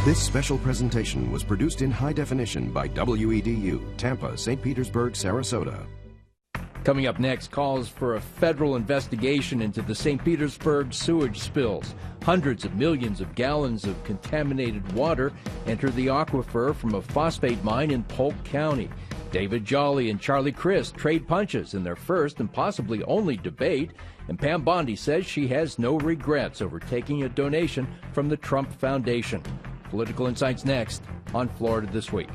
This special presentation was produced in high definition by WEDU, Tampa, St. Petersburg, Sarasota. Coming up next, calls for a federal investigation into the St. Petersburg sewage spills. Hundreds of millions of gallons of contaminated water enter the aquifer from a phosphate mine in Polk County. David Jolly and Charlie Crist trade punches in their first and possibly only debate, and Pam Bondi says she has no regrets over taking a donation from the Trump Foundation. Political Insights next on Florida This Week.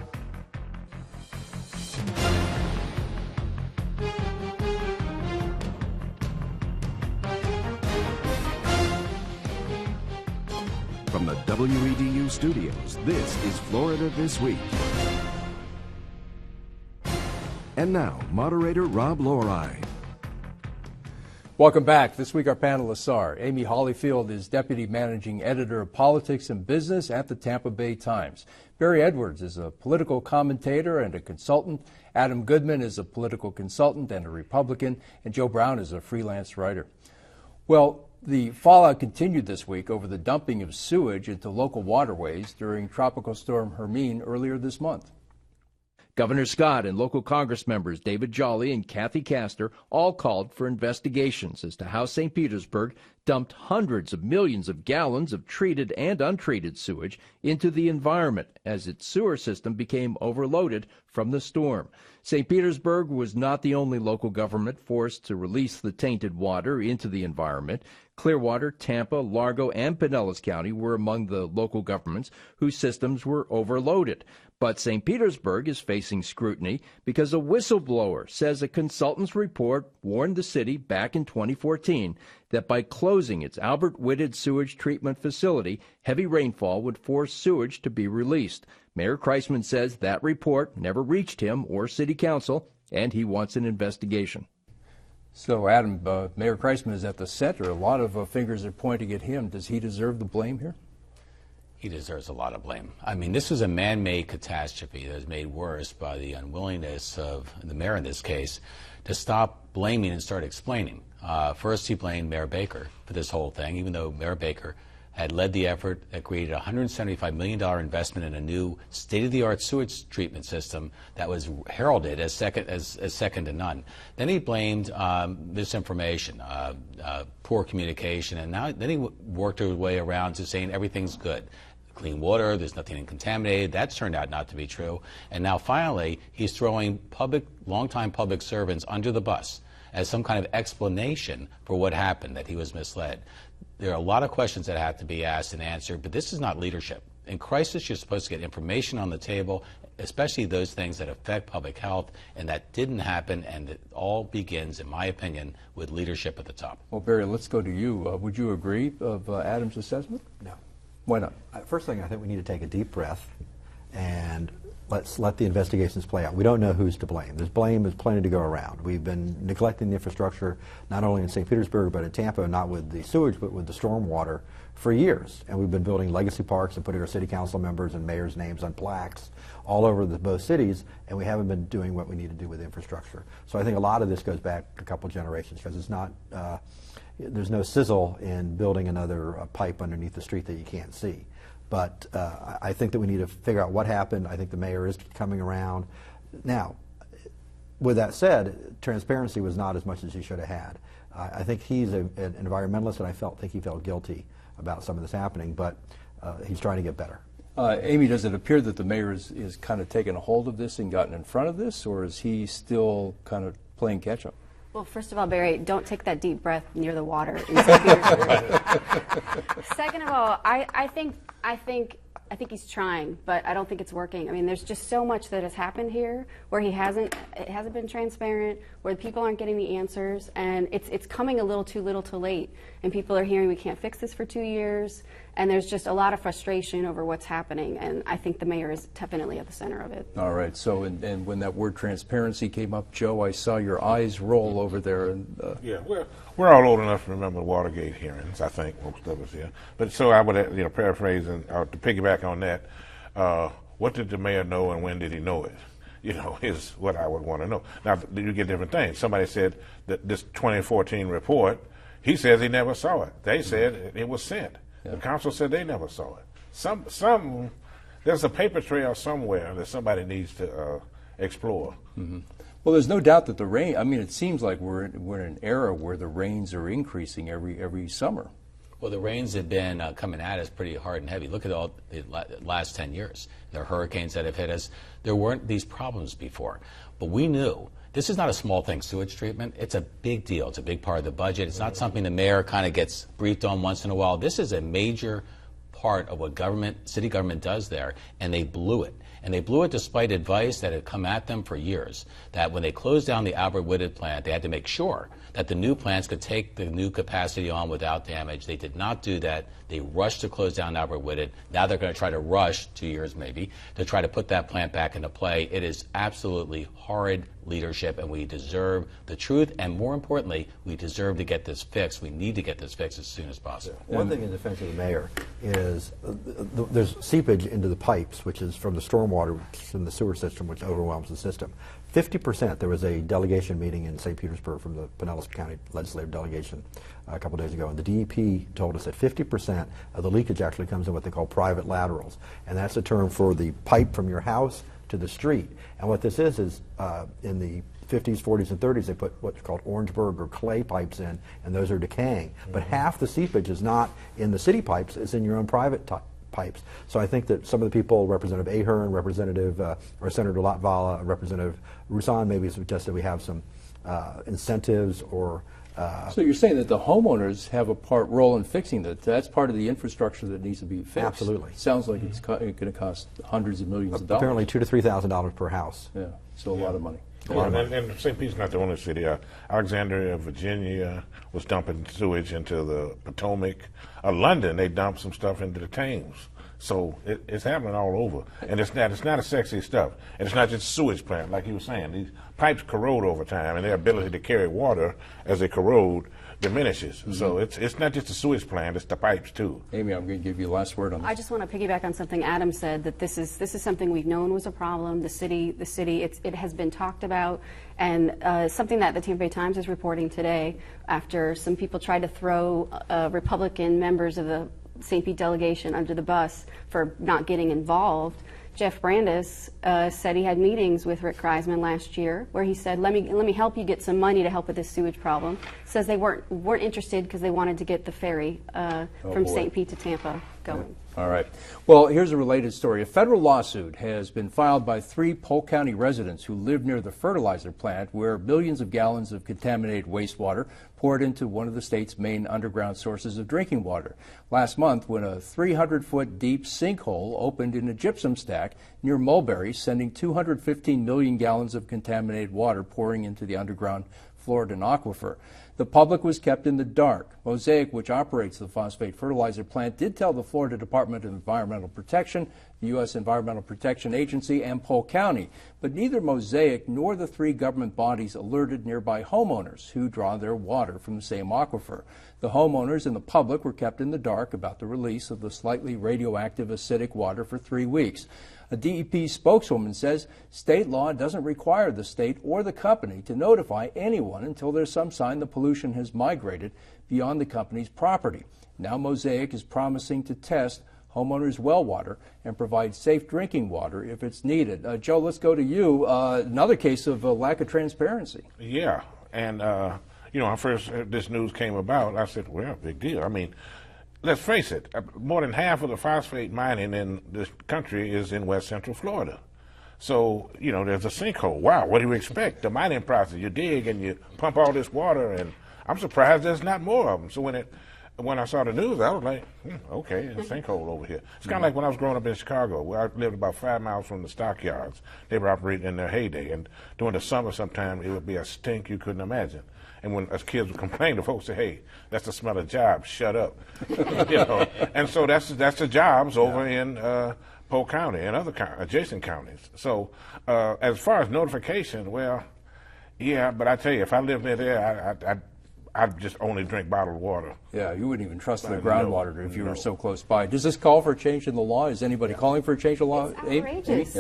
From the WEDU studios, this is Florida This Week. And now, moderator Rob Lorai. Welcome back. This week our panelists are Amy Hollyfield is Deputy Managing Editor of Politics and Business at the Tampa Bay Times. Barry Edwards is a political commentator and a consultant. Adam Goodman is a political consultant and a Republican. And Joe Brown is a freelance writer. Well, the fallout continued this week over the dumping of sewage into local waterways during Tropical Storm Hermine earlier this month. Governor Scott and local Congress members David Jolly and Kathy Castor all called for investigations as to how St. Petersburg dumped hundreds of millions of gallons of treated and untreated sewage into the environment as its sewer system became overloaded from the storm. St. Petersburg was not the only local government forced to release the tainted water into the environment. Clearwater, Tampa, Largo, and Pinellas County were among the local governments whose systems were overloaded. But St. Petersburg is facing scrutiny because a whistleblower says a consultant's report warned the city back in 2014 that by closing its Albert Whitted sewage treatment facility, heavy rainfall would force sewage to be released. Mayor Kreisman says that report never reached him or city council, and he wants an investigation. So, Adam, Mayor Kreisman is at the center. A lot of fingers are pointing at him. Does he deserve the blame here? He deserves a lot of blame. I mean, this was a man-made catastrophe that was made worse by the unwillingness of the mayor in this case to stop blaming and start explaining. First, he blamed Mayor Baker for this whole thing, even though Mayor Baker had led the effort that created a $175 million investment in a new state-of-the-art sewage treatment system that was heralded as second to none. Then he blamed misinformation, poor communication, and then he worked his way around to saying everything's good. Clean water, there's nothing contaminated. That's turned out not to be true. And now finally, he's throwing longtime public servants under the bus as some kind of explanation for what happened, that he was misled. There are a lot of questions that have to be asked and answered, but this is not leadership. In crisis, you're supposed to get information on the table, especially those things that affect public health, and that didn't happen, and it all begins, in my opinion, with leadership at the top. Well, Barry, let's go to you. Would you agree of Adam's assessment? No. Why not? First thing, I think we need to take a deep breath and let's let the investigations play out. We don't know who's to blame. There's blame, there's plenty to go around. We've been neglecting the infrastructure, not only in St. Petersburg, but in Tampa, not with the sewage, but with the stormwater for years. And we've been building legacy parks and putting our city council members and mayors' names on plaques all over both cities, and we haven't been doing what we need to do with infrastructure. So I think a lot of this goes back a couple generations, because it's not, there's no sizzle in building another pipe underneath the street that you can't see. But I think that we need to figure out what happened. I think the mayor is coming around. Now, with that said, transparency was not as much as he should have had. I think he's an environmentalist, and I think he felt guilty about some of this happening, but he's trying to get better. Amy, does it appear that the mayor is kind of taken a hold of this and gotten in front of this, or is he still kind of playing catch-up? Well, first of all, Barry, don't take that deep breath near the water in St. Petersburg. Second of all, I think he's trying, but I don't think it's working. I mean, there's just so much that has happened here where it hasn't been transparent, where the people aren't getting the answers, and it's coming a little too late. And people are hearing we can't fix this for 2 years, and there's just a lot of frustration over what's happening, and I think the mayor is definitely at the center of it. All right, so and when that word transparency came up, Joe, I saw your eyes roll over there. And yeah, we're all old enough to remember the Watergate hearings, I think, most of us here. But so I would, paraphrase and to piggyback on that, what did the mayor know and when did he know it? Is what I would want to know. Now, you get different things. Somebody said that this 2014 report, he says he never saw it. They said it was sent. Yeah. The council said they never saw it. there's a paper trail somewhere that somebody needs to explore. Mm-hmm. Well, there's no doubt that the rain. I mean, it seems like we're in an era where the rains are increasing every summer. Well, the rains have been coming at us pretty hard and heavy. Look at all the last 10 years. There are hurricanes that have hit us. There weren't these problems before. But we knew this is not a small thing, sewage treatment. It's a big deal. It's a big part of the budget. It's not something the mayor kind of gets briefed on once in a while. This is a major part of what city government does there, and they blew it. And they blew it despite advice that had come at them for years, that when they closed down the Albert Whitted plant, they had to make sure that the new plants could take the new capacity on without damage. They did not do that. They rushed to close down Albert Whitted. Now they're going to try to rush, 2 years maybe, to try to put that plant back into play. It is absolutely horrid leadership, and we deserve the truth. And more importantly, we deserve to get this fixed. We need to get this fixed as soon as possible. One thing in defense of the mayor is there's seepage into the pipes, which is from the stormwater from the sewer system, which overwhelms the system. 50%, there was a delegation meeting in St. Petersburg from the Pinellas County legislative delegation a couple days ago, and the DEP told us that 50% of the leakage actually comes in what they call private laterals, and that's a term for the pipe from your house to the street. And what this is in the 50s, 40s, and 30s, they put what's called Orangeburg or clay pipes in, and those are decaying. Mm-hmm. But half the seepage is not in the city pipes, it's in your own private pipes. So I think that some of the people, Representative Ahern, Representative or Senator Latvala, Representative Roussan, maybe suggested we have some incentives or. So you're saying that the homeowners have a role in fixing that. That's part of the infrastructure that needs to be fixed. Absolutely. Sounds like it's going to cost hundreds of millions of dollars. Apparently $2,000 to $3,000 per house. Yeah, so a lot of money. And St. Pete's not the only city. Alexandria, Virginia was dumping sewage into the Potomac. London, they dumped some stuff into the Thames. So it's happening all over. And it's not a sexy stuff. And it's not just a sewage plant, like you were saying. These pipes corrode over time, and their ability to carry water as they corrode diminishes. Mm-hmm. So it's not just a sewage plant, it's the pipes too. Amy, I'm going to give you the last word on this. I just want to piggyback on something Adam said, that this is something we've known was a problem. The city, it has been talked about, and something that the Tampa Bay Times is reporting today, after some people tried to throw Republican members of the St. Pete delegation under the bus for not getting involved. Jeff Brandes said he had meetings with Rick Kreisman last year where he said, let me help you get some money to help with this sewage problem. Says they weren't interested because they wanted to get the ferry from St. Pete to Tampa going. All right. Well, here's a related story. A federal lawsuit has been filed by 3 Polk County residents who live near the fertilizer plant where millions of gallons of contaminated wastewater poured into one of the state's main underground sources of drinking water. Last month, when a 300-foot deep sinkhole opened in a gypsum stack near Mulberry, sending 215 million gallons of contaminated water pouring into the underground Floridan aquifer. The public was kept in the dark. Mosaic, which operates the phosphate fertilizer plant, did tell the Florida Department of Environmental Protection, the U.S. Environmental Protection Agency, and Polk County, but neither Mosaic nor the 3 government bodies alerted nearby homeowners who draw their water from the same aquifer. The homeowners and the public were kept in the dark about the release of the slightly radioactive acidic water for 3 weeks. A DEP spokeswoman says state law doesn't require the state or the company to notify anyone until there's some sign the pollution has migrated beyond the company's property. Now Mosaic is promising to test homeowners' well water and provide safe drinking water if it's needed. Joe, let's go to you. Another case of a lack of transparency. Yeah, and when first this news came about, I said, well, big deal. I mean, let's face it, more than half of the phosphate mining in this country is in west central Florida. So, there's a sinkhole. Wow, what do you expect? The mining process, you dig and you pump all this water, and I'm surprised there's not more of them. So when I saw the news, I was like, okay, a sinkhole over here. It's kind of like when I was growing up in Chicago, where I lived about 5 miles from the stockyards. They were operating in their heyday, and during the summer sometime it would be a stink you couldn't imagine. And when us kids would complain, the folks say, hey, that's the smell of jobs, shut up. And so that's the jobs over in Polk County and other adjacent counties. So as far as notification, well, yeah, but I tell you, if I lived near there, I'd just only drink bottled water. Yeah, you wouldn't even trust the groundwater if you were so close by. Does this call for a change in the law? Is anybody calling for a change in the law? It's outrageous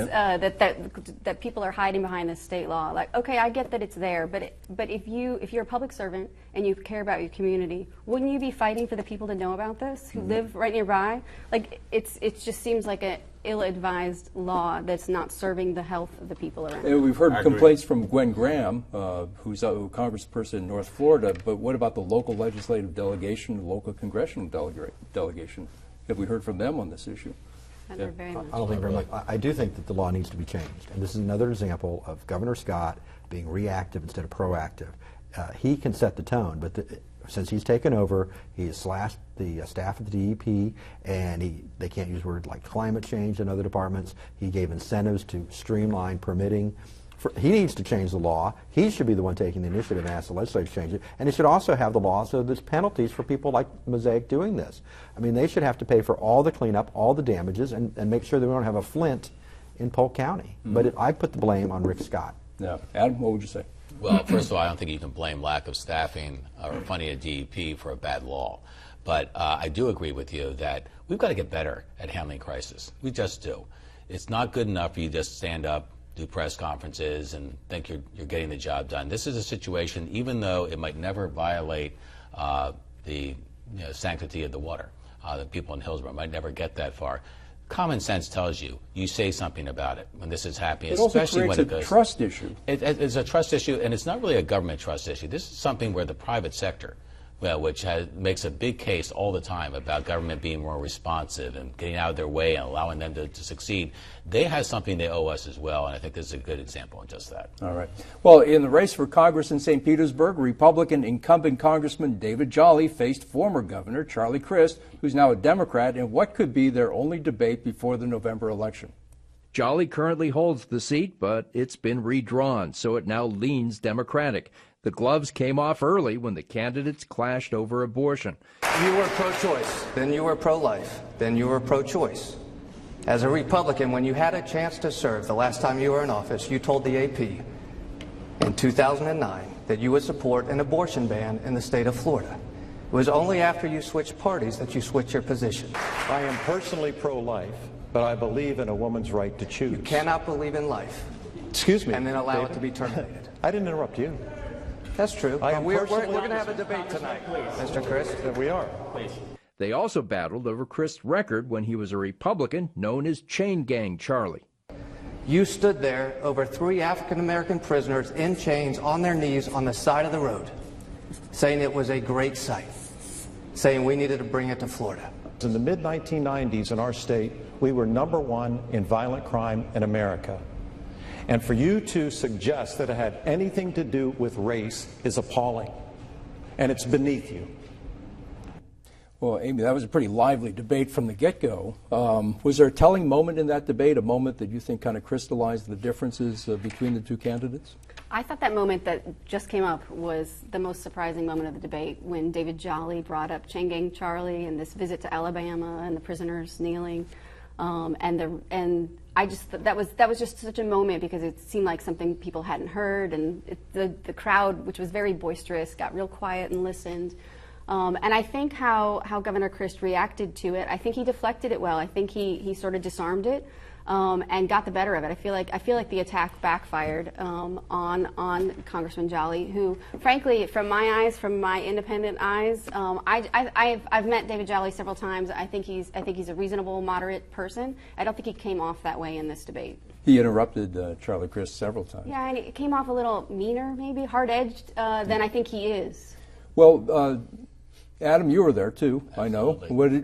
that people are hiding behind this state law. Like, okay, I get that it's there, but if you're a public servant and you care about your community, wouldn't you be fighting for the people to know about this, who live right nearby? Like, it just seems like an ill-advised law that's not serving the health of the people around. And we've heard complaints from Gwen Graham, who's a congressperson in North Florida, but what about the local legislative delegation, local congressional delegation? Have we heard from them on this issue? Very much. I don't think very much. I do think that the law needs to be changed. And this is another example of Governor Scott being reactive instead of proactive. He can set the tone, but since he's taken over, he has slashed the staff at the DEP, and they can't use words like climate change in other departments. He gave incentives to streamline permitting. He needs to change the law. He should be the one taking the initiative and ask the legislature to change it. And it should also have the law so there's penalties for people like Mosaic doing this. I mean, they should have to pay for all the cleanup, all the damages, and make sure that we don't have a Flint in Polk County. But I put the blame on Rick Scott. Yeah. Adam, what would you say? Well, first of all, I don't think you can blame lack of staffing or funding at DEP for a bad law. But I do agree with you that we've got to get better at handling crisis. We just do. It's not good enough for you just stand up, do press conferences, and think you're getting the job done. This is a situation, even though it might never violate the sanctity of the water, the people in Hillsborough might never get that far. Common sense tells you say something about it when this is happening, especially when it goes. It also creates a trust issue. It's a trust issue, and it's not really a government trust issue. This is something where the private sector, which makes a big case all the time about government being more responsive and getting out of their way and allowing them to succeed, they have something they owe us as well, and I think this is a good example of just that. All right. Well, in the race for Congress in St. Petersburg, Republican incumbent Congressman David Jolly faced former Governor Charlie Crist, who's now a Democrat, in what could be their only debate before the November election. Jolly currently holds the seat, but it's been redrawn, so it now leans Democratic. The gloves came off early when the candidates clashed over abortion. You were pro-choice, then you were pro-life, then you were pro-choice. As a Republican, when you had a chance to serve the last time you were in office, you told the AP in 2009 that you would support an abortion ban in the state of Florida. It was only after you switched parties that you switched your position. I am personally pro-life, but I believe in a woman's right to choose. You cannot believe in life. Excuse me. And then allow David? it to be terminated. I didn't interrupt you. That's true. I am We're personally- going to have a debate tonight, Mr. Crist. We are. They also battled over Crist's record when he was a Republican known as Chain Gang Charlie. You stood there over 3 African-American prisoners in chains on their knees on the side of the road, saying it was a great sight, saying we needed to bring it to Florida. In the mid-1990s in our state, we were #1 in violent crime in America. And for you to suggest that it had anything to do with race is appalling. And it's beneath you. Well, Amy, that was a pretty lively debate from the get-go. Was there a telling moment in that debate, a moment that you think kind of crystallized the differences between the two candidates? I thought that moment that just came up was the most surprising moment of the debate, when David Jolly brought up Chain Gang Charlie and this visit to Alabama and the prisoners kneeling. I just that was just such a moment, because it seemed like something people hadn't heard, and the crowd, which was very boisterous, got real quiet and listened. And I think how Governor Crist reacted to it, I think he deflected it well. I think he sort of disarmed it and got the better of it. I feel like the attack backfired on Congressman Jolly, who, frankly, from my eyes, from my independent eyes, I've met David Jolly several times. I think he's a reasonable, moderate person. I don't think he came off that way in this debate. He interrupted Charlie Crist several times. Yeah, and it came off a little meaner, maybe hard-edged than I think he is. Well, Adam, you were there too, Absolutely. I know.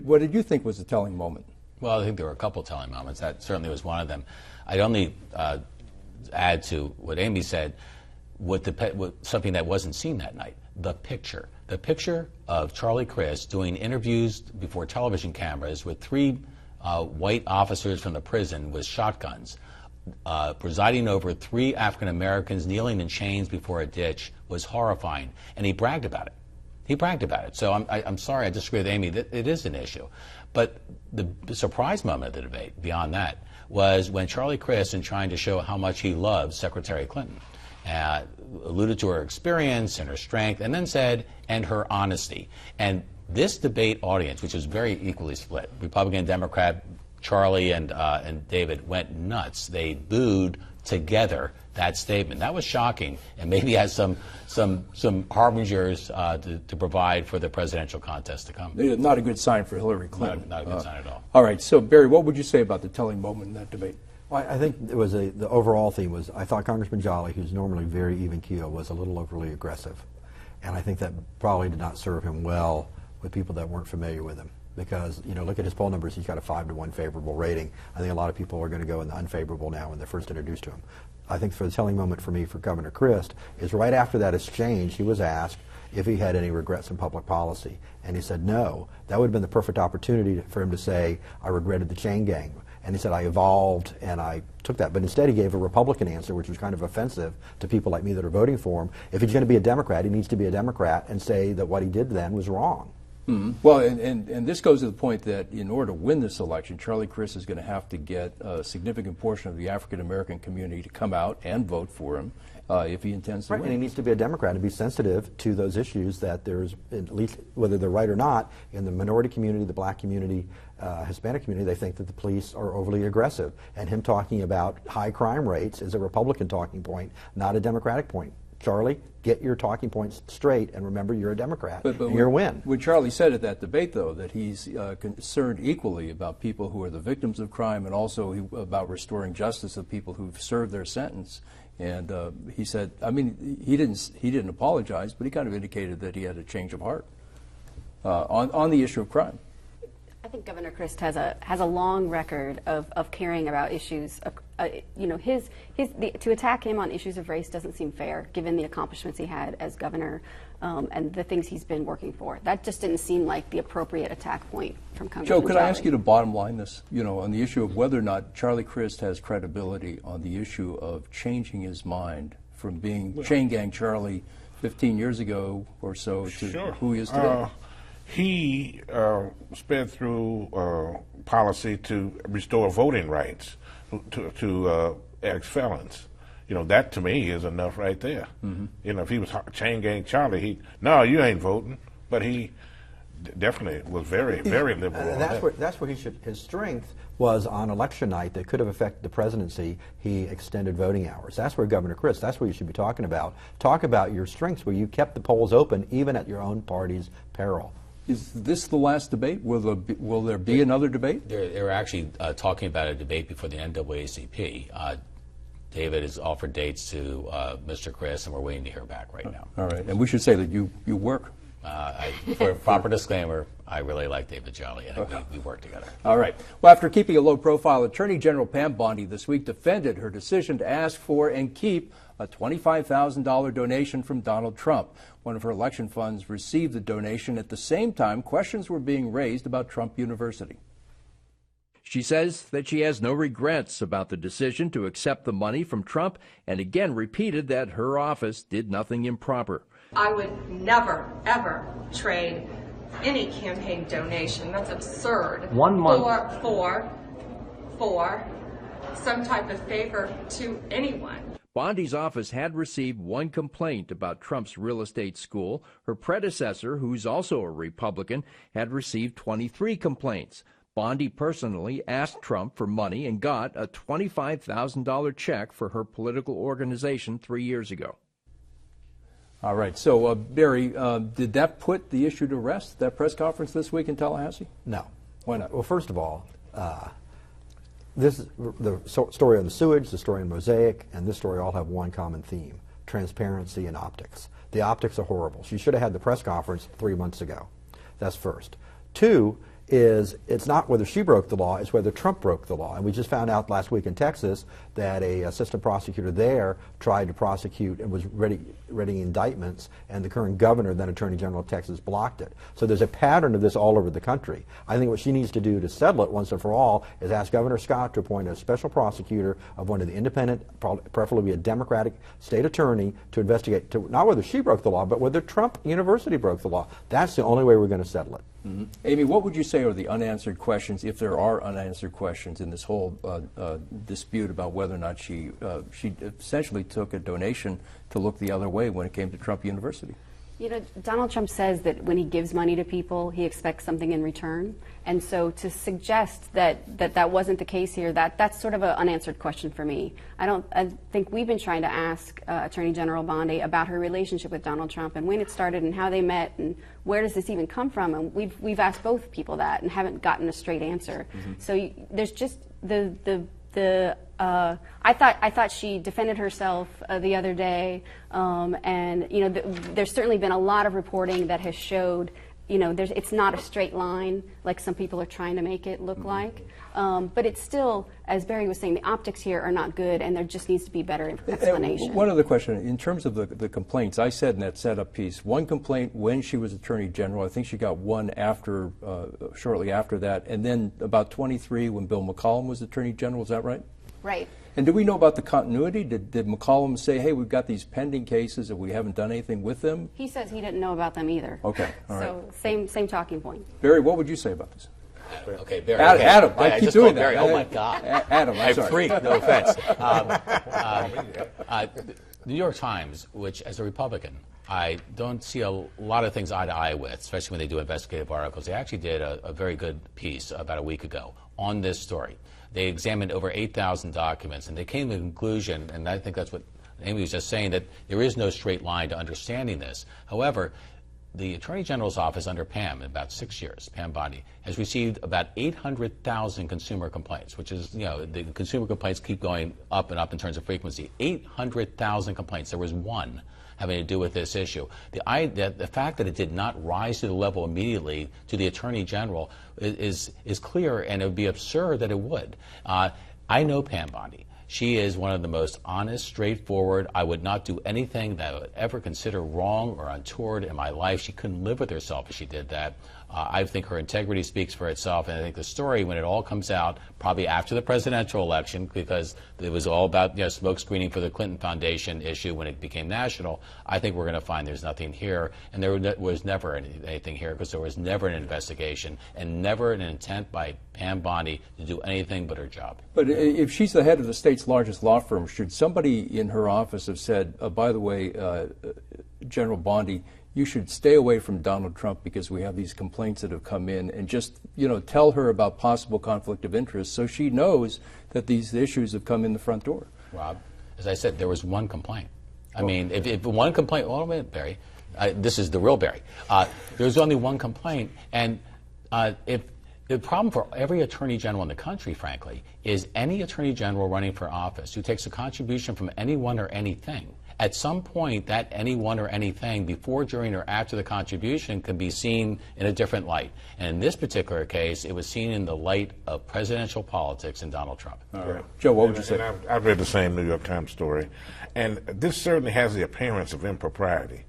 What did you think was a telling moment? Well, I think there were a couple telling moments. That certainly was one of them. I'd only add to what Amy said, with something that wasn't seen that night, the picture. The picture of Charlie Crist doing interviews before television cameras with 3 white officers from the prison with shotguns, presiding over 3 African Americans kneeling in chains before a ditch, was horrifying, and he bragged about it. So I'm sorry, I disagree with Amy that it is an issue. But the surprise moment of the debate, beyond that, was when Charlie Crist, in trying to show how much he loved Secretary Clinton, alluded to her experience and her strength, and then said, and her honesty. And this debate audience, which was very equally split, Republican, Democrat, Charlie and David, went nuts. They booed together that statement. That was shocking, and maybe has some harbingers to provide for the presidential contest to come. Not a good sign for Hillary Clinton. Not a good sign at all. All right, so Barry, what would you say about the telling moment in that debate? Well, I think it was the overall theme was I thought Congressman Jolly, who's normally very even keel, was a little overly aggressive, and I think that probably did not serve him well with people that weren't familiar with him. Because, you know, look at his poll numbers, he's got a 5-to-1 favorable rating. I think a lot of people are going to go in the unfavorable now when they're first introduced to him. I think for the telling moment for me for Governor Crist is right after that exchange, he was asked if he had any regrets in public policy. And he said no. That would have been the perfect opportunity for him to say, I regretted the chain gang. And he said, I evolved and I took that. But instead he gave a Republican answer, which was kind of offensive to people like me that are voting for him. If he's going to be a Democrat, he needs to be a Democrat and say that what he did then was wrong. Mm-hmm. Well, and this goes to the point that in order to win this election, Charlie Crist is going to have to get a significant portion of the African-American community to come out and vote for him if he intends to win. And he needs to be a Democrat and be sensitive to those issues that there's, at least whether they're right or not, in the minority community, the black community, Hispanic community, they think that the police are overly aggressive. And him talking about high crime rates is a Republican talking point, not a Democratic point. Charlie, get your talking points straight and remember you're a Democrat and you're a win. When Charlie said at that debate, though, that he's concerned equally about people who are the victims of crime and also about restoring justice of people who've served their sentence. And he said, I mean, he didn't apologize, but he kind of indicated that he had a change of heart on the issue of crime. I think Governor Crist has a long record of caring about issues. You know, to attack him on issues of race doesn't seem fair, given the accomplishments he had as governor and the things he's been working for. That just didn't seem like the appropriate attack point from Congressman Joe, could I ask you to bottom line this? You know, on the issue of whether or not Charlie Crist has credibility on the issue of changing his mind from being Chain Gang Charlie 15 years ago or so to who he is today. He sped through policy to restore voting rights to ex-felons. You know, that to me is enough right there. Mm-hmm. You know, if he was Chain Gang Charlie, no, you ain't voting. But he definitely was very, very liberal. And that's where he should. His strength was on election night that could have affected the presidency. He extended voting hours. That's where Governor Crist. That's what you should be talking about. Talk about your strengths, where you kept the polls open even at your own party's peril. Is this the last debate? Will there be another debate? They're actually talking about a debate before the NAACP. David has offered dates to Mr. Crist, and we're waiting to hear back right now. All right, and we should say that you work. For a proper disclaimer, I really like David Jolly, and we work together. All right. Well, after keeping a low profile, Attorney General Pam Bondi this week defended her decision to ask for and keep a $25,000 donation from Donald Trump. One of her election funds received the donation. At the same time, questions were being raised about Trump University. She says that she has no regrets about the decision to accept the money from Trump, and again repeated that her office did nothing improper. I would never, ever trade any campaign donation. That's absurd. 1 month. For some type of favor to anyone. Bondi's office had received one complaint about Trump's real estate school. Her predecessor, who's also a Republican, had received 23 complaints. Bondi personally asked Trump for money and got a $25,000 check for her political organization 3 years ago. All right. So, Barry, did that put the issue to rest, that press conference this week in Tallahassee? No. Why not? Well, first of all, the story on the sewage, the story on Mosaic, and this story all have one common theme: transparency and optics. The optics are horrible. She should have had the press conference 3 months ago. That's first. Two is it's not whether she broke the law, it's whether Trump broke the law. And we just found out last week in Texas that a assistant prosecutor there tried to prosecute and was ready indictments, and the current governor, then Attorney General of Texas, blocked it. So there's a pattern of this all over the country. I think what she needs to do to settle it once and for all is ask Governor Scott to appoint a special prosecutor of one of the independent, preferably a Democratic state attorney, to investigate not whether she broke the law, but whether Trump University broke the law. That's the only way we're going to settle it. Mm-hmm. Amy, what would you say are the unanswered questions, if there are unanswered questions, in this whole dispute about whether or not she essentially took a donation to look the other way when it came to Trump University? You know, Donald Trump says that when he gives money to people, he expects something in return. And so to suggest that wasn't the case here, that's sort of an unanswered question for me. I think we've been trying to ask Attorney General Bondi about her relationship with Donald Trump and when it started and how they met and where does this even come from. And we've asked both people that and haven't gotten a straight answer. So there's just I thought she defended herself the other day, and you know, there's certainly been a lot of reporting that has showed, you know, it's not a straight line like some people are trying to make it look like, but it's still, as Barry was saying, the optics here are not good, and there just needs to be better explanation. One other question, in terms of the complaints, I said in that setup piece, one complaint when she was Attorney General. I think she got one after, shortly after that, and then about 23 when Bill McCollum was Attorney General. Is that right? Right. And do we know about the continuity? Did McCollum say, hey, we've got these pending cases and we haven't done anything with them? He says he didn't know about them either. Okay, all right. So same talking point. New what would you say about this? Okay, Barry. Adam, okay. I keep doing that. Barry. Oh my God. Adam, I'm sorry. I have 3. No offense. The New York Times, which as a Republican, I don't see a lot of things eye to eye with, especially when they do investigative articles. They actually did a very good piece about a week ago on this story. They examined over 8,000 documents, and they came to the conclusion, and I think that's what Amy was just saying, that there is no straight line to understanding this. However, the Attorney General's office under Pam, in about 6 years, Pam Bondi, has received about 800,000 consumer complaints, which is, you know, the consumer complaints keep going up and up in terms of frequency. 800,000 complaints. There was one having to do with this issue. The fact that it did not rise to the level immediately to the Attorney General is clear, and it would be absurd that it would. I know Pam Bondi. She is one of the most honest, straightforward. I would not do anything that I would ever consider wrong or untoward in my life. She couldn't live with herself if she did that. I think her integrity speaks for itself, and I think the story, when it all comes out, probably after the presidential election, because it was all about, you know, smoke screening for the Clinton Foundation issue when it became national, I think we're going to find there's nothing here, and there was never anything here, because there was never an investigation and never an intent by Pam Bondi to do anything but her job. But if she's the head of the state's largest law firm, should somebody in her office have said, by the way, General Bondi, you should stay away from Donald Trump because we have these complaints that have come in, and just, you know, tell her about possible conflict of interest so she knows that these issues have come in the front door? Rob, as I said, there was one complaint. I mean, if one complaint, hold on a minute, Barry. This is the real Barry. There's only one complaint, and if the problem for every attorney general in the country, frankly, is any attorney general running for office who takes a contribution from anyone or anything. At some point, that anyone or anything, before, during, or after the contribution, can be seen in a different light. And in this particular case, it was seen in the light of presidential politics and Donald Trump. All right. Joe, what would you say? I've read the same New York Times story, and this certainly has the appearance of impropriety.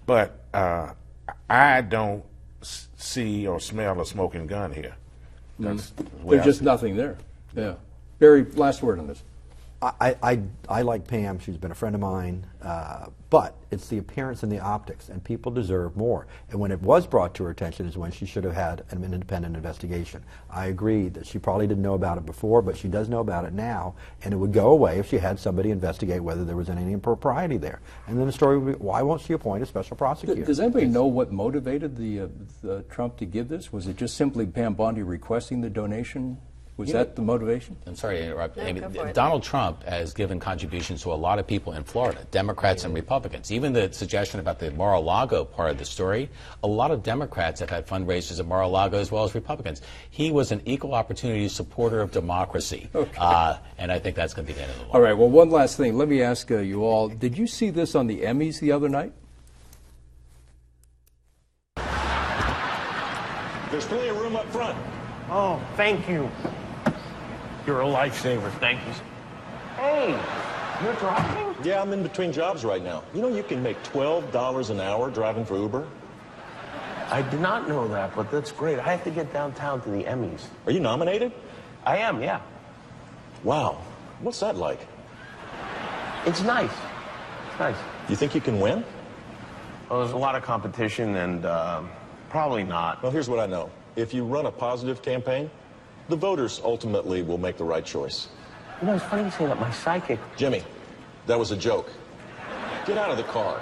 But I don't see or smell a smoking gun here. There's just nothing there. Yeah. Barry, last word on this. I like Pam. She's been a friend of mine, but it's the appearance and the optics, and people deserve more. And when it was brought to her attention is when she should have had an independent investigation. I agree that she probably didn't know about it before, but she does know about it now, and it would go away if she had somebody investigate whether there was any impropriety there. And then the story would be, why won't she appoint a special prosecutor? Does anybody know what motivated the Trump to give this? Was it just simply Pam Bondi requesting the donation? Was that the motivation? I'm sorry to interrupt, Amy. Donald Trump has given contributions to a lot of people in Florida, Democrats and Republicans. Even the suggestion about the Mar-a-Lago part of the story, a lot of Democrats have had fundraisers at Mar-a-Lago as well as Republicans. He was an equal opportunity supporter of democracy, and I think that's going to be the end of the line. All right, well, one last thing. Let me ask you all, did you see this on the Emmys the other night? There's plenty of room up front. Oh, thank you. You're a lifesaver. Thank you. Hey, you're driving? Yeah, I'm in between jobs right now. You know you can make $12 an hour driving for Uber? I did not know that, but that's great. I have to get downtown to the Emmys. Are you nominated? I am, yeah. Wow. What's that like? It's nice. It's nice. You think you can win? Well, there's a lot of competition, and probably not. Well, here's what I know. If you run a positive campaign, the voters ultimately will make the right choice. You know, it's funny you say that. My psychic... Jimmy, that was a joke. Get out of the car.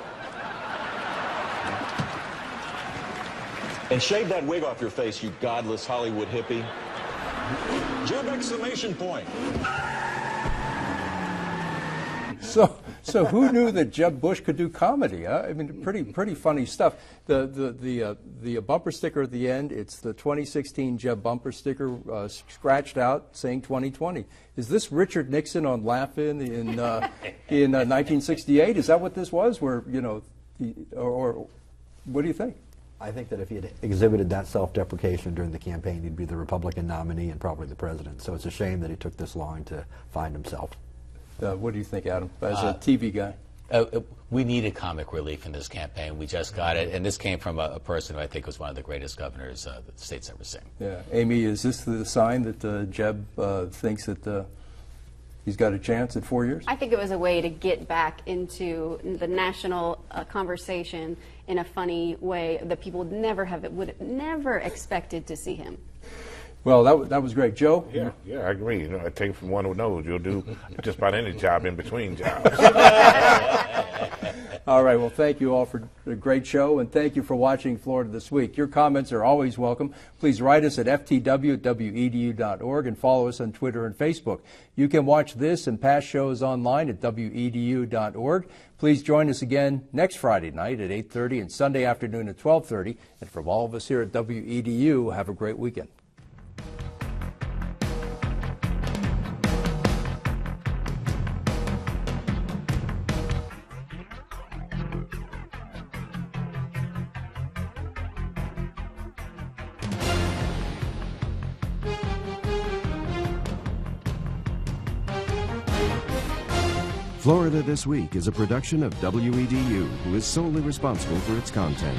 And shave that wig off your face, you godless Hollywood hippie. Jeb exclamation point. So who knew that Jeb Bush could do comedy? Huh? I mean, pretty funny stuff. The bumper sticker at the end, it's the 2016 Jeb bumper sticker scratched out saying 2020. Is this Richard Nixon on Laugh-In in 1968? Is that what this was? Where, you know, or what do you think? I think that if he had exhibited that self-deprecation during the campaign, he'd be the Republican nominee and probably the president. So it's a shame that he took this long to find himself. What do you think, Adam, as a TV guy? We needed comic relief in this campaign. We just got it. And this came from a person who I think was one of the greatest governors the state's ever seen. Yeah. Amy, is this the sign that Jeb thinks that he's got a chance at 4 years? I think it was a way to get back into the national conversation in a funny way that people would never expected to see him. Well, that was great. Joe? Yeah, I agree. You know, I take it from one who knows. You'll do just about any job in between jobs. All right. Well, thank you all for a great show, and thank you for watching Florida This Week. Your comments are always welcome. Please write us at ftw@wedu.org and follow us on Twitter and Facebook. You can watch this and past shows online at wedu.org. Please join us again next Friday night at 8:30 and Sunday afternoon at 12:30. And from all of us here at WEDU, have a great weekend. Florida This Week is a production of WEDU, who is solely responsible for its content.